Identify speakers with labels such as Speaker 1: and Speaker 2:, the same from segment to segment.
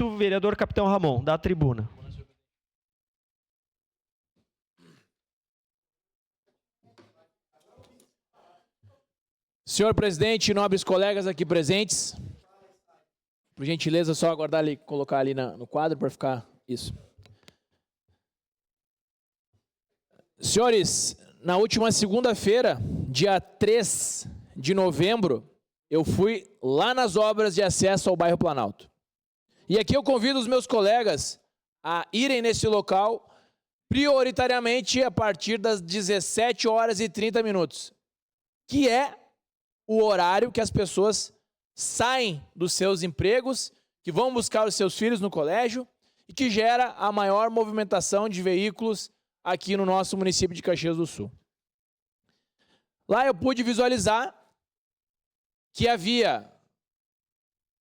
Speaker 1: O vereador Capitão Ramon, da tribuna.
Speaker 2: Senhor presidente, nobres colegas aqui presentes, por gentileza, só aguardar ali, colocar ali no quadro para ficar isso. Senhores, na última segunda-feira, dia 3 de novembro, eu fui lá nas obras de acesso ao bairro Planalto. E aqui eu convido os meus colegas a irem nesse local prioritariamente a partir das 17 horas e 30 minutos, que é o horário que as pessoas saem dos seus empregos, que vão buscar os seus filhos no colégio e que gera a maior movimentação de veículos aqui no nosso município de Caxias do Sul. Lá eu pude visualizar que a via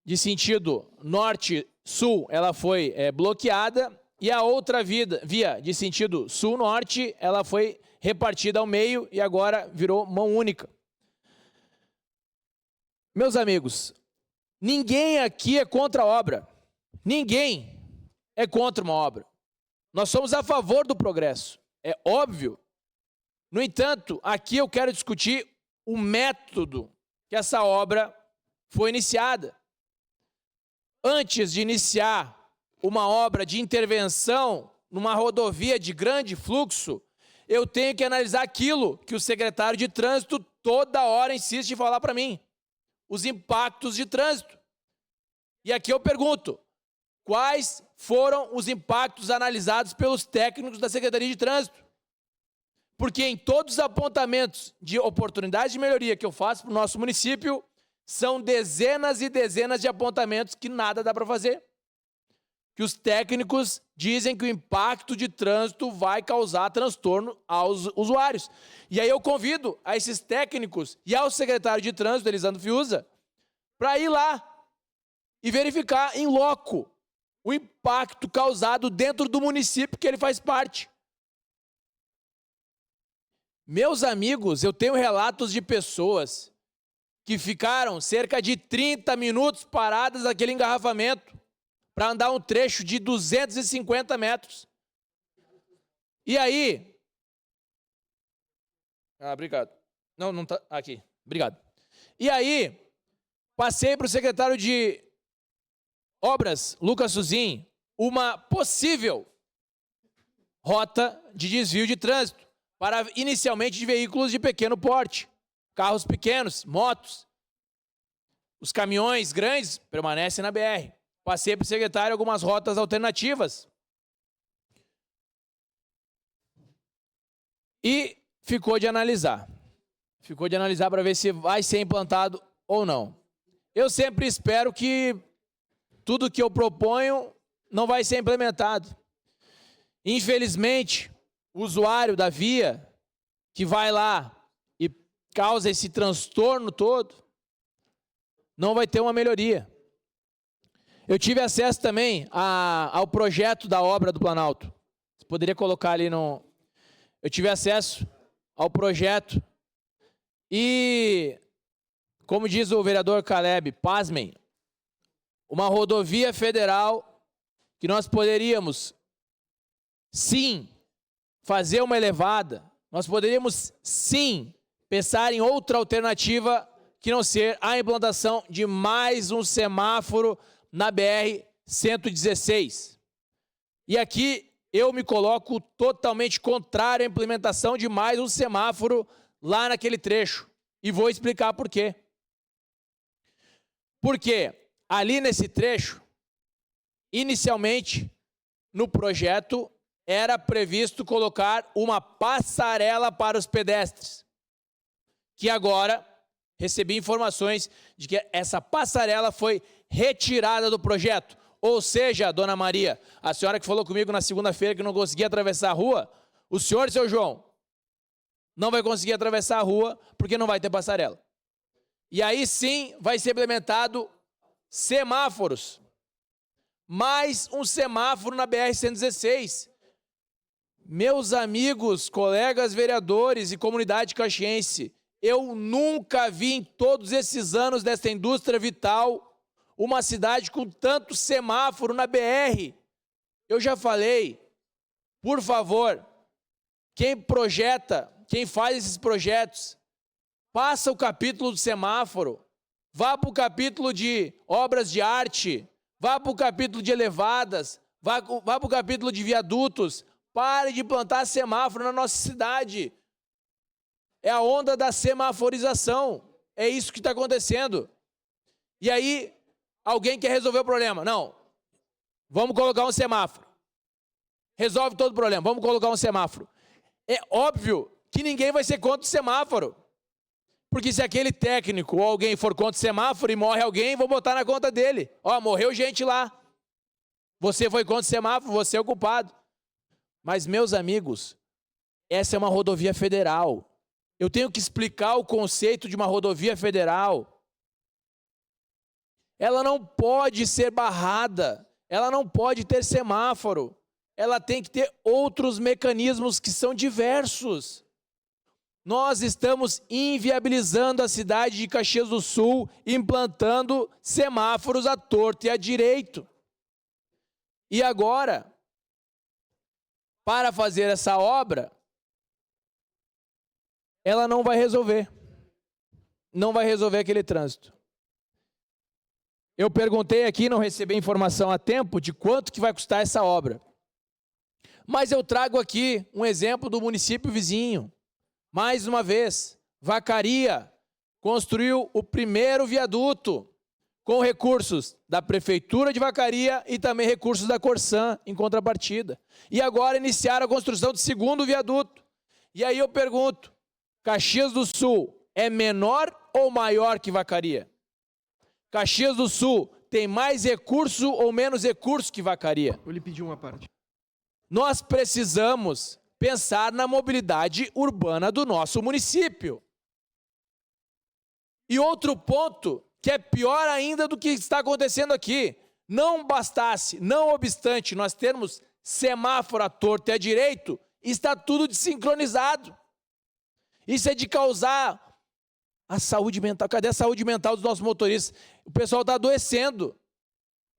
Speaker 2: de sentido norte-sul, ela foi bloqueada, e a outra via de sentido sul-norte, ela foi repartida ao meio e agora virou mão única. Meus amigos, ninguém aqui é contra a obra. Ninguém é contra uma obra. Nós somos a favor do progresso, é óbvio. No entanto, aqui eu quero discutir o método que essa obra foi iniciada. Antes de iniciar uma obra de intervenção numa rodovia de grande fluxo, eu tenho que analisar aquilo que o secretário de trânsito toda hora insiste em falar para mim: os impactos de trânsito. E aqui eu pergunto, quais foram os impactos analisados pelos técnicos da Secretaria de Trânsito? Porque em todos os apontamentos de oportunidades de melhoria que eu faço para o nosso município, são dezenas e dezenas de apontamentos que nada dá para fazer. Que os técnicos dizem que o impacto de trânsito vai causar transtorno aos usuários. E aí eu convido a esses técnicos e ao secretário de trânsito, Elisandro Fiuza, para ir lá e verificar em loco o impacto causado dentro do município que ele faz parte. Meus amigos, eu tenho relatos de pessoas que ficaram cerca de 30 minutos paradas naquele engarrafamento para andar um trecho de 250 metros. E aí... obrigado. Não tá... aqui. Obrigado. E aí, passei para o secretário de Obras, Lucas Suzin, uma possível rota de desvio de trânsito para, inicialmente, de veículos de pequeno porte, carros pequenos, motos. Os caminhões grandes permanecem na BR. Passei para o secretário algumas rotas alternativas. E ficou de analisar. Ficou de analisar para ver se vai ser implantado ou não. Eu sempre espero que tudo que eu proponho não vai ser implementado. Infelizmente, o usuário da via que vai lá e causa esse transtorno todo, não vai ter uma melhoria. Eu tive acesso também ao projeto da obra do Planalto. Você poderia colocar ali no... Eu tive acesso ao projeto e, como diz o vereador Caleb, pasmem, uma rodovia federal que nós poderíamos, sim, fazer uma elevada, nós poderíamos, sim, pensar em outra alternativa que não ser a implantação de mais um semáforo na BR-116. E aqui eu me coloco totalmente contrário à implementação de mais um semáforo lá naquele trecho. E vou explicar por quê. Porque ali nesse trecho, inicialmente, no projeto, era previsto colocar uma passarela para os pedestres, que agora recebi informações de que essa passarela foi retirada do projeto. Ou seja, dona Maria, a senhora que falou comigo na segunda-feira que não conseguia atravessar a rua, o senhor e seu João não vai conseguir atravessar a rua porque não vai ter passarela. E aí sim vai ser implementado semáforos. Mais um semáforo na BR-116. Meus amigos, colegas vereadores e comunidade caxiense, eu nunca vi em todos esses anos dessa indústria vital uma cidade com tanto semáforo na BR. Eu já falei, por favor, quem projeta, quem faz esses projetos, passa o capítulo do semáforo, vá para o capítulo de obras de arte, vá para o capítulo de elevadas, vá para o capítulo de viadutos. Pare de plantar semáforo na nossa cidade. É a onda da semaforização. É isso que está acontecendo. E aí, alguém quer resolver o problema. Não. Vamos colocar um semáforo. Resolve todo o problema. Vamos colocar um semáforo. É óbvio que ninguém vai ser contra o semáforo. Porque se aquele técnico ou alguém for contra o semáforo e morre alguém, vou botar na conta dele. Ó, morreu gente lá. Você foi contra o semáforo, você é o culpado. Mas, meus amigos, essa é uma rodovia federal. Eu tenho que explicar o conceito de uma rodovia federal. Ela não pode ser barrada. Ela não pode ter semáforo. Ela tem que ter outros mecanismos que são diversos. Nós estamos inviabilizando a cidade de Caxias do Sul, implantando semáforos à torto e à direito. E agora, para fazer essa obra, ela não vai resolver. Não vai resolver aquele trânsito. Eu perguntei aqui, não recebi informação a tempo de quanto que vai custar essa obra. Mas eu trago aqui um exemplo do município vizinho. Mais uma vez, Vacaria construiu o primeiro viaduto com recursos da Prefeitura de Vacaria e também recursos da Corsan em contrapartida. E agora iniciaram a construção do segundo viaduto. E aí eu pergunto, Caxias do Sul é menor ou maior que Vacaria? Caxias do Sul tem mais recurso ou menos recurso que Vacaria?
Speaker 3: Eu lhe pedi uma parte.
Speaker 2: Nós precisamos pensar na mobilidade urbana do nosso município. E outro ponto, que é pior ainda do que está acontecendo aqui, não bastasse, não obstante nós termos semáforo à torto e à direito, está tudo desincronizado. Isso é de causar a saúde mental. Cadê a saúde mental dos nossos motoristas? O pessoal está adoecendo.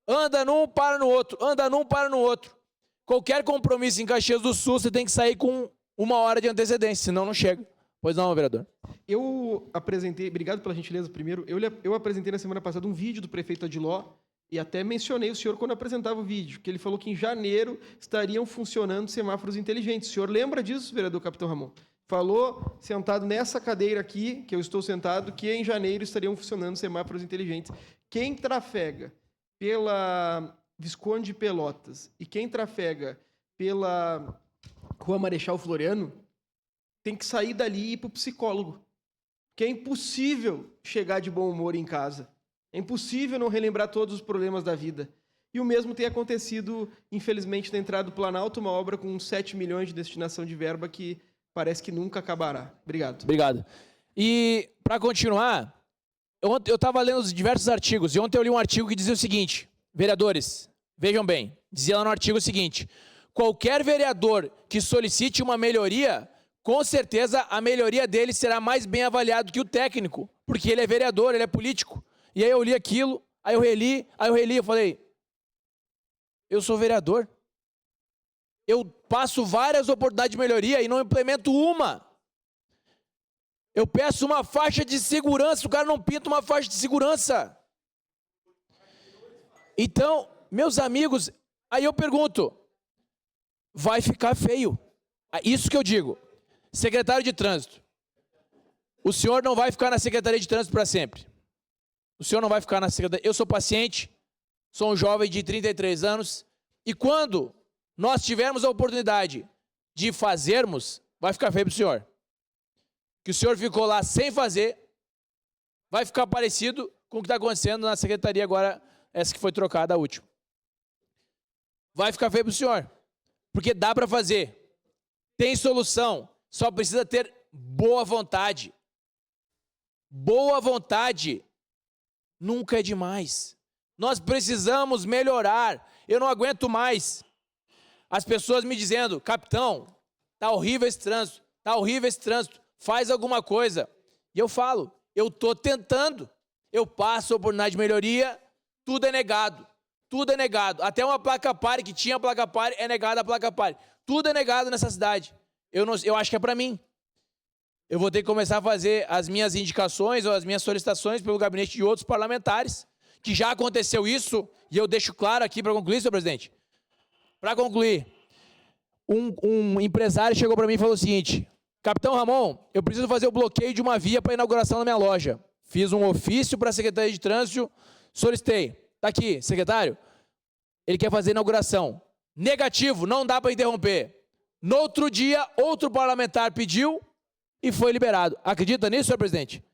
Speaker 2: Anda num, para no outro. Anda num, para no outro. Qualquer compromisso em Caxias do Sul, você tem que sair com 1 hora de antecedência, senão não chega. Pois não, vereador?
Speaker 3: Eu apresentei, obrigado pela gentileza primeiro, eu apresentei na semana passada um vídeo do prefeito Adiló e até mencionei o senhor quando apresentava o vídeo, que ele falou que em janeiro estariam funcionando semáforos inteligentes. O senhor lembra disso, vereador Capitão Ramon? Falou, sentado nessa cadeira aqui, que eu estou sentado, que em janeiro estariam funcionando semáforos inteligentes. Quem trafega pela Visconde de Pelotas e quem trafega pela Rua Marechal Floriano tem que sair dali e ir para o psicólogo. Porque é impossível chegar de bom humor em casa. É impossível não relembrar todos os problemas da vida. E o mesmo tem acontecido, infelizmente, na entrada do Planalto, uma obra com 7 milhões de destinação de verba que parece que nunca acabará. Obrigado.
Speaker 2: Obrigado. E, para continuar, eu estava lendo os diversos artigos, e ontem eu li um artigo que dizia o seguinte, vereadores, vejam bem, dizia lá no artigo o seguinte, qualquer vereador que solicite uma melhoria, com certeza a melhoria dele será mais bem avaliada que o técnico, porque ele é vereador, ele é político. E aí eu li aquilo, aí eu reli, eu falei, eu sou vereador. Eu passo várias oportunidades de melhoria e não implemento uma. Eu peço uma faixa de segurança, o cara não pinta uma faixa de segurança. Então, meus amigos, aí eu pergunto, vai ficar feio. Isso que eu digo. Secretário de Trânsito, o senhor não vai ficar na Secretaria de Trânsito para sempre. O senhor não vai ficar na Secretaria. Eu sou paciente, sou um jovem de 33 anos, e quando nós tivermos a oportunidade de fazermos, vai ficar feio para o senhor. Que o senhor ficou lá sem fazer, vai ficar parecido com o que está acontecendo na Secretaria agora, essa que foi trocada, a última. Vai ficar feio para o senhor, porque dá para fazer. Tem solução. Só precisa ter boa vontade. Boa vontade nunca é demais. Nós precisamos melhorar. Eu não aguento mais as pessoas me dizendo, capitão, tá horrível esse trânsito, faz alguma coisa. E eu falo, eu estou tentando. Eu passo a oportunidade de melhoria, tudo é negado. Tudo é negado. Até uma placa pare, que tinha placa pare, é negada a placa pare. Tudo é negado nessa cidade. Eu acho que é para mim. Eu vou ter que começar a fazer as minhas indicações ou as minhas solicitações pelo gabinete de outros parlamentares, que já aconteceu isso, e eu deixo claro aqui para concluir, senhor presidente. Para concluir, um empresário chegou para mim e falou o seguinte: Capitão Ramon, eu preciso fazer o bloqueio de uma via para inauguração da minha loja. Fiz um ofício para a Secretaria de Trânsito, solicitei. Está aqui, secretário. Ele quer fazer a inauguração. Negativo, não dá para interromper. No outro dia, outro parlamentar pediu e foi liberado. Acredita nisso, senhor presidente?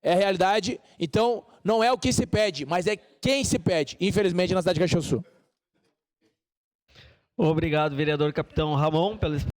Speaker 2: É a realidade. Então, não é o que se pede, mas é quem se pede, infelizmente, na cidade de Caxias do Sul.
Speaker 1: Obrigado, vereador Capitão Ramon, pela